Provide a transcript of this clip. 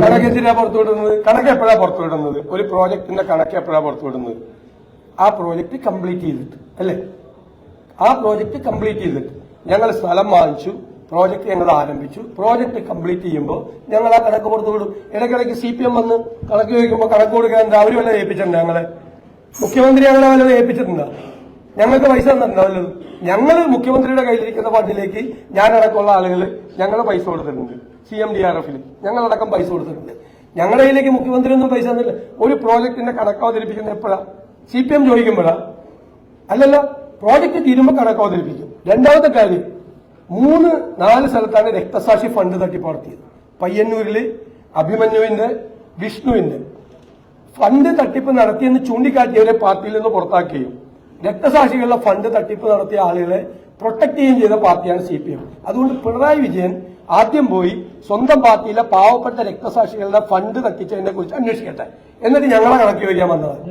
കണക്കെന്തിനാ പുറത്തുവിടുന്നത്? കണക്ക് എപ്പോഴാണ് പുറത്തുവിടുന്നത്? ഒരു പ്രോജക്ടിന്റെ കണക്ക് എപ്പോഴാണ് പുറത്തുവിടുന്നത്? ആ പ്രോജക്ട് കംപ്ലീറ്റ് ചെയ്തിട്ട് അല്ലേ? ആ പ്രോജക്ട് കംപ്ലീറ്റ് ചെയ്തിട്ട് ഞങ്ങൾ സ്ഥലം വാങ്ങിച്ചു, പ്രോജക്ട് ഞങ്ങൾ ആരംഭിച്ചു. പ്രോജക്ട് കംപ്ലീറ്റ് ചെയ്യുമ്പോൾ ഞങ്ങൾ ആ കണക്ക് പുറത്തുവിടും. ഇടയ്ക്കിടയ്ക്ക് CPM വന്ന് കണക്ക് ചോദിക്കുമ്പോൾ കണക്ക് കൊടുക്കാൻ അവര് വല്ല ഏൽപ്പിച്ചിട്ടുണ്ട്? ഞങ്ങളെ മുഖ്യമന്ത്രി ഞങ്ങളെ വല്ലതും ഏൽപ്പിച്ചിട്ടുണ്ടോ? ഞങ്ങൾക്ക് പൈസ തന്നിട്ടുണ്ടോ? ഞങ്ങൾ മുഖ്യമന്ത്രിയുടെ കയ്യിലിരിക്കുന്ന ഫണ്ടിലേക്ക് ഞാനടക്കമുള്ള ആളുകൾ ഞങ്ങൾ പൈസ കൊടുത്തിട്ടുണ്ട്. CMDRF-ൽ ഞങ്ങളടക്കം പൈസ കൊടുത്തിട്ടുണ്ട്. ഞങ്ങളുടെ കയ്യിലേക്ക് മുഖ്യമന്ത്രി ഒന്നും പൈസ തന്നില്ല. ഒരു പ്രോജക്ടിന്റെ കണക്ക് അവതരിപ്പിക്കുന്ന എപ്പോഴാ? CPM ചോദിക്കുമ്പോഴാ? അല്ലല്ല, പ്രോജക്ട് തീരുമ്പോൾ കണക്ക് അവതരിപ്പിക്കും. രണ്ടാമത്തെ കാര്യം, 3-4 സ്ഥലത്താണ് രക്തസാക്ഷി ഫണ്ട് തട്ടിപ്പാർത്തിയത്. പയ്യന്നൂരില് അഭിമന്യുവിന്റെ, വിഷ്ണുവിന്റെ ഫണ്ട് തട്ടിപ്പ് നടത്തിയെന്ന് ചൂണ്ടിക്കാട്ടിയവരെ പാർട്ടിയിൽ നിന്ന് പുറത്താക്കുകയും രക്തസാക്ഷികളുടെ ഫണ്ട് തട്ടിപ്പ് നടത്തിയ ആളുകളെ പ്രൊട്ടക്ട് ചെയ്യുകയും ചെയ്ത പാർട്ടിയാണ് CPM. അതുകൊണ്ട് പിണറായി വിജയൻ ആദ്യം പോയി സ്വന്തം പാർട്ടിയിലെ പാവപ്പെട്ട രക്തസാക്ഷികളുടെ ഫണ്ട് തട്ടിച്ചതിനെ കുറിച്ച് അന്വേഷിക്കട്ടെ, എന്നിട്ട് ഞങ്ങളെ കണക്ക് ചോദിക്കാൻ വന്നതാണ്.